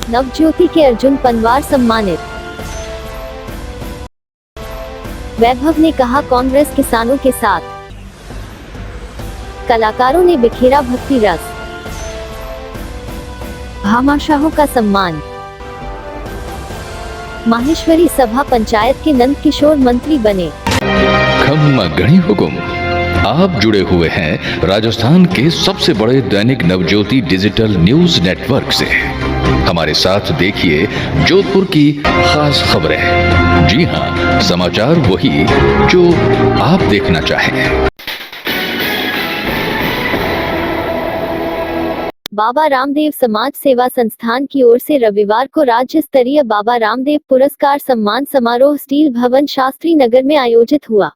नवज्योति के अर्जुन पनवार सम्मानित। वैभव ने कहा, कांग्रेस किसानों के साथ। कलाकारों ने बिखेरा भक्ति रस। भामाशाहों का सम्मान। माहेश्वरी सभा पंचायत के नंद किशोर मंत्री बने। खम्मा गणी हुकुम। आप जुड़े हुए हैं राजस्थान के सबसे बड़े Dainik Navjyoti digital news network से। हमारे साथ देखिए जोधपुर की खास खबरें। जी हां, समाचार वही जो आप देखना चाहें। बाबा रामदेव समाज सेवा संस्थान की ओर से रविवार को राज्य स्तरीय बाबा रामदेव पुरस्कार सम्मान समारोह स्टील भवन शास्त्री नगर में आयोजित हुआ।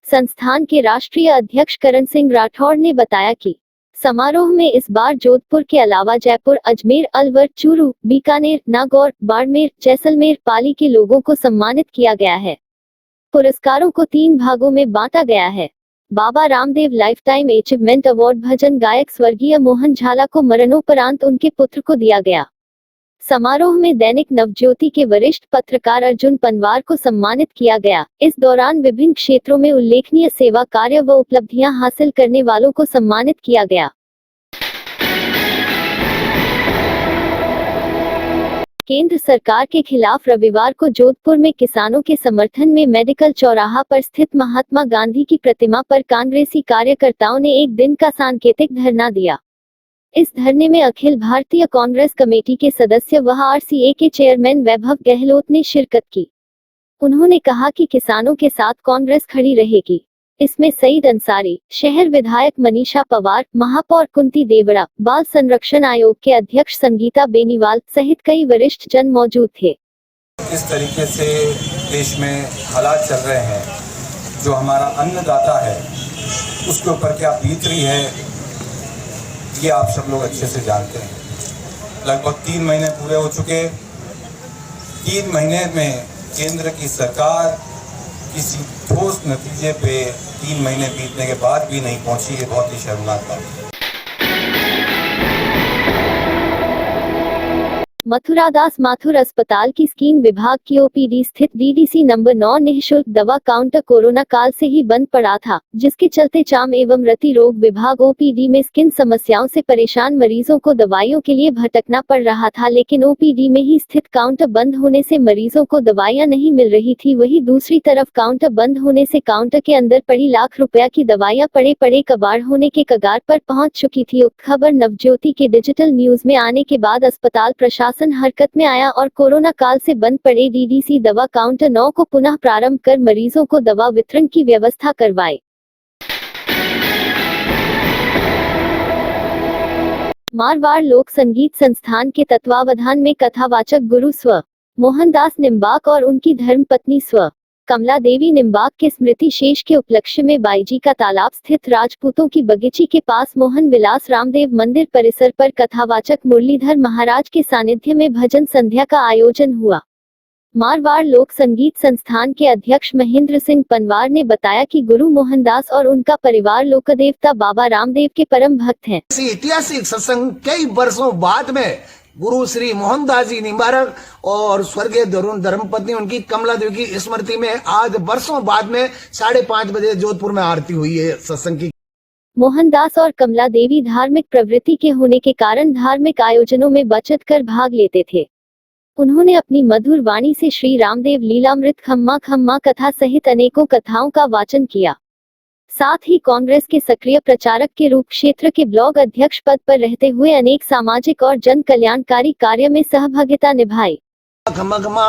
संस्थान के राष्ट्रीय अध्यक्ष करण सिंह राठौड़ ने बताया कि समारोह में इस बार जोधपुर के अलावा जयपुर, अजमेर, अलवर, चूरू, बीकानेर, नागौर, बाड़मेर, जैसलमेर, पाली के लोगों को सम्मानित किया गया है। पुरस्कारों को 3 भागों में बांटा गया है। Baba Ramdev lifetime achievement award भजन गायक स्वर्गीय मोहन झाला को मरणोपरांत उनके पुत्र को दिया गया। समारोह में दैनिक नवज्योति के वरिष्ठ पत्रकार अर्जुन पनवार को सम्मानित किया गया। इस दौरान विभिन्न क्षेत्रों में उल्लेखनीय सेवा कार्य व उपलब्धियां हासिल करने वालों को सम्मानित किया गया। केंद्र सरकार के खिलाफ रविवार को जोधपुर में किसानों के समर्थन में मेडिकल चौराहा पर स्थित महात्मा गांधी की प्रतिमा पर कांग्रेसी कार्यकर्ताओं ने एक दिन का सांकेतिक धरना दिया। इस धरने में अखिल भारतीय कांग्रेस कमेटी के सदस्य व आरसीए के चेयरमैन वैभव गहलोत ने शिरकत की। उन्होंने कहा कि किसानों के साथ कांग्रेस खड़ी रहेगी। इसमें सईद अंसारी, शहर विधायक मनीषा पवार, महापौर कुंती देवड़ा, बाल संरक्षण आयोग के अध्यक्ष संगीता बेनीवाल सहित कई वरिष्ठ जन मौजूद थे। इस तरीके से देश में हालात चल रहे हैं, जो हमारा अन्नदाता है उसके ऊपर क्या बीत रही है, ये आप सब लोग अच्छे से जानते हैं। लगभग 3 महीने पूरे हो चुके। 3 महीने में केंद्र की सरकार किसी ठोस नतीजे पे 3 महीने बीतने के बाद भी नहीं पहुंची। ये बहुत ही शर्मनाक बात है। मथुरादास माथुर अस्पताल की स्किन विभाग की ओपीडी स्थित डीडीसी नंबर 9 निःशुल्क दवा काउंटर कोरोना काल से ही बंद पड़ा था, जिसके चलते चाम एवं रति रोग विभाग ओपीडी में स्किन समस्याओं से परेशान मरीजों को दवाइयों के लिए भटकना पड़ रहा था। लेकिन ओपीडी में ही स्थित काउंटर बंद होने से मरीजों को दवाइयां नहीं मिल रही थी। वहीं दूसरी तरफ काउंटर बंद होने से काउंटर के अंदर पड़ी लाख रुपया की दवाइयां पड़े पड़े कबाड़ होने के कगार पर पहुंच चुकी थी। उक्त खबर नवज्योति के डिजिटल न्यूज में आने के बाद अस्पताल प्रशासन हरकत में आया और कोरोना काल से बंद पड़े डीडीसी दवा काउंटर 9 को पुनः प्रारंभ कर मरीजों को दवा वितरण की व्यवस्था करवाई। मारवाड़ लोक संगीत संस्थान के तत्वावधान में कथावाचक गुरु स्व मोहनदास निम्बाक और उनकी धर्मपत्नी स्व कमला देवी निम्बाक के स्मृति शेष के उपलक्ष्य में बाईजी का तालाब स्थित राजपूतों की बगीची के पास मोहन विलास रामदेव मंदिर परिसर पर कथावाचक मुरलीधर महाराज के सानिध्य में भजन संध्या का आयोजन हुआ। मारवाड़ लोक संगीत संस्थान के अध्यक्ष महेंद्र सिंह पनवार ने बताया कि गुरु मोहनदास और उनका परिवार लोकदेवता बाबा रामदेव के परम भक्त हैं। ऐतिहासिक सत्संग कई वर्षों बाद में गुरु श्री मोहनदास जी निम्बारक और स्वर्गीय धर्मपत्नी उनकी कमला देवी की स्मृति में आज वर्षों बाद में 5:30 बजे जोधपुर में आरती हुई है सत्संग की। मोहनदास और कमला देवी धार्मिक प्रवृत्ति के होने के कारण धार्मिक आयोजनों में बचत कर भाग लेते थे। उन्होंने अपनी मधुर वाणी से श्री रामदेव लीलामृत, खम्मा खम्मा कथा सहित अनेकों कथाओं का वाचन किया। साथ ही कांग्रेस के सक्रिय प्रचारक के रूप क्षेत्र के ब्लॉक अध्यक्ष पद पर रहते हुए अनेक सामाजिक और जन कल्याणकारी कार्य में सहभागिता निभाई। खम्मा खम्मा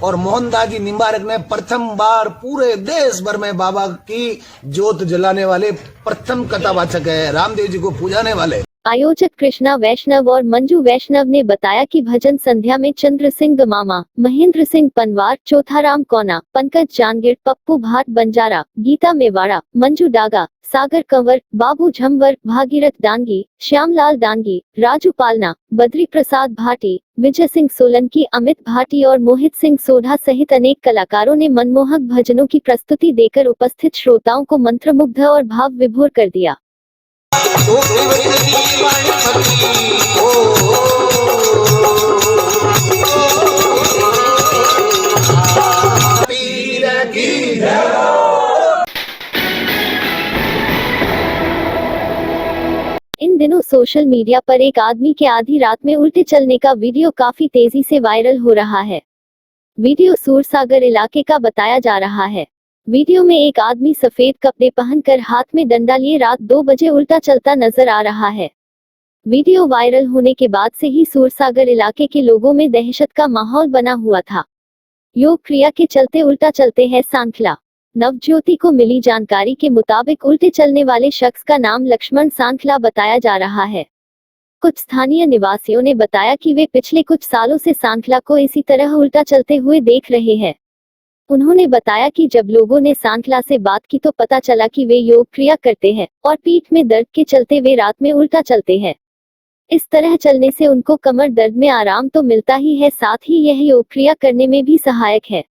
और मोहनदास जी निम्बारक ने प्रथम बार पूरे देश भर में बाबा की ज्योत जलाने वाले प्रथम कथावाचक है, रामदेव जी को पूजाने वाले। आयोजक कृष्णा वैष्णव और मंजू वैष्णव ने बताया कि भजन संध्या में चंद्र सिंह गमामा, महेंद्र सिंह पनवार, चौथाराम कोना, पंकज जानगिर, पप्पू भाट बंजारा, गीता मेवाड़ा, मंजू डागा, सागर कंवर, बाबू झंवर, भागीरथ डांगी, श्यामलाल डांगी, राजू पालना, बद्री प्रसाद भाटी, विजय सिंह सोलंकी, अमित भाटी और मोहित सिंह सोढ़ा सहित अनेक कलाकारों ने मनमोहक भजनों की प्रस्तुति देकर उपस्थित श्रोताओं को मंत्रमुग्ध और भाव विभोर कर दिया। तो की वाणी पति पीर की इन दिनों सोशल मीडिया पर एक आदमी के आधी रात में उल्टे चलने का वीडियो काफी तेजी से वायरल हो रहा है। वीडियो सूरसागर इलाके का बताया जा रहा है। वीडियो में एक आदमी सफेद कपड़े पहनकर हाथ में डंडा लिए रात 2 बजे उल्टा चलता नजर आ रहा है। वीडियो वायरल होने के बाद से ही सूरसागर इलाके के लोगों में दहशत का माहौल बना हुआ था। योग क्रिया के चलते उल्टा चलते हैं सांखला। नवज्योति को मिली जानकारी के मुताबिक उल्टे चलने वाले शख्स का नाम लक्ष्मण सांखला बताया जा रहा है। कुछ स्थानीय निवासियों ने बताया कि वे पिछले कुछ सालों से सांखला को इसी तरह उल्टा चलते हुए देख रहे हैं। उन्होंने बताया कि जब लोगों ने सांखला से बात की तो पता चला कि वे योग क्रिया करते हैं और पीठ में दर्द के चलते वे रात में उल्टा चलते हैं। इस तरह चलने से उनको कमर दर्द में आराम तो मिलता ही है, साथ ही यह योग क्रिया करने में भी सहायक है।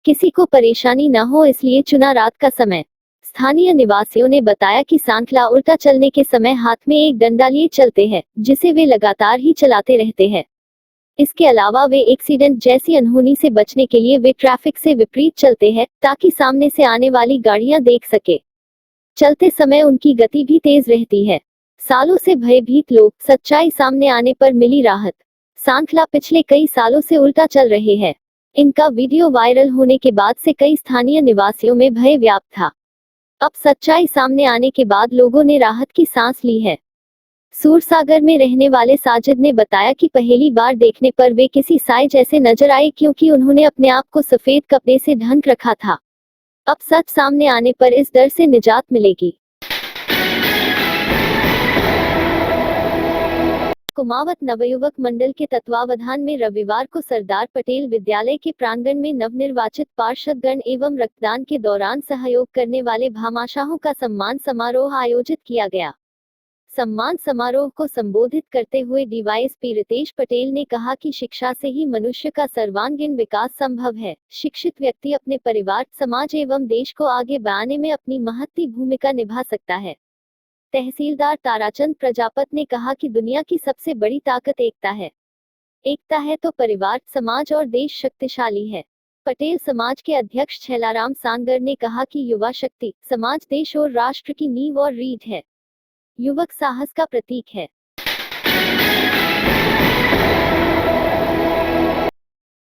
किसी को परेशानी न हो इसलिए चुना रात का समय। स्थानीय निवासियों ने बताया कि सांखला उल्टा चलने के समय हाथ में एक डंडा लिए चलते हैं, जिसे वे लगातार ही चलाते रहते हैं। इसके अलावा वे एक्सीडेंट जैसी अनहोनी से बचने के लिए वे ट्रैफिक से विपरीत चलते हैं, ताकि सामने से आने वाली गाड़ियां देख सके। चलते समय उनकी गति भी तेज रहती है। सालों से भयभीत लोग, सच्चाई सामने आने पर मिली राहत। सांखला पिछले कई सालों से उल्टा चल रहे हैं। इनका वीडियो वायरल होने के बाद से कई स्थानीय निवासियों में भय व्याप्त था। अब सच्चाई सामने आने के बाद लोगों ने राहत की सांस ली है। सूरसागर में रहने वाले साजिद ने बताया कि पहली बार देखने पर वे किसी साए जैसे नजर आए, क्योंकि उन्होंने अपने आप को सफेद कपड़े से ढक रखा था। अब सच सामने आने पर इस डर से निजात मिलेगी। कुमावत नवयुवक मंडल के तत्वावधान में रविवार को सरदार पटेल विद्यालय के प्रांगण में नवनिर्वाचित पार्षदगण एवं रक्तदान के दौरान सहयोग करने वाले भामाशाहों का सम्मान समारोह आयोजित किया गया। सम्मान समारोह को संबोधित करते हुए डीवाईएसपी रितेश पटेल ने कहा कि शिक्षा से ही मनुष्य का सर्वांगीण विकास संभव है। शिक्षित व्यक्ति अपने परिवार, समाज एवं देश को आगे बढ़ाने में अपनी महत्ती भूमिका निभा सकता है। तहसीलदार ताराचंद प्रजापत ने कहा कि दुनिया की सबसे बड़ी ताकत एकता है। एकता है तो परिवार, समाज और देश शक्तिशाली है। पटेल समाज के अध्यक्ष छैलाराम सांगर ने कहा कि युवा शक्ति, समाज, देश और राष्ट्र की नींव और रीढ़ है। युवक साहस का प्रतीक है।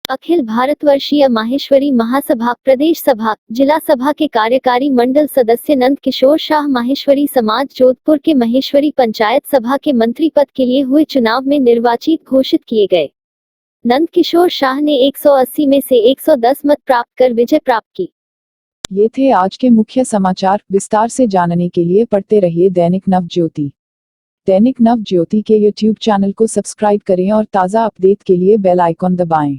अखिल भारतवर्षीय माहेश्वरी महासभा, प्रदेश सभा, जिला सभा के कार्यकारी मंडल सदस्य नंद किशोर शाह माहेश्वरी समाज जोधपुर के महेश्वरी पंचायत सभा के मंत्री पद के लिए हुए चुनाव में निर्वाचित घोषित किए गए। नंद किशोर शाह ने 180 में से 110 मत प्राप्त कर विजय प्राप्त की। ये थे आज के मुख्य समाचार। विस्तार से जानने के लिए पढ़ते रहिए दैनिक नवज्योति। दैनिक नवज्योति के YouTube चैनल को सब्सक्राइब करें और ताज़ा अपडेट के लिए बेल आइकॉन दबाएं।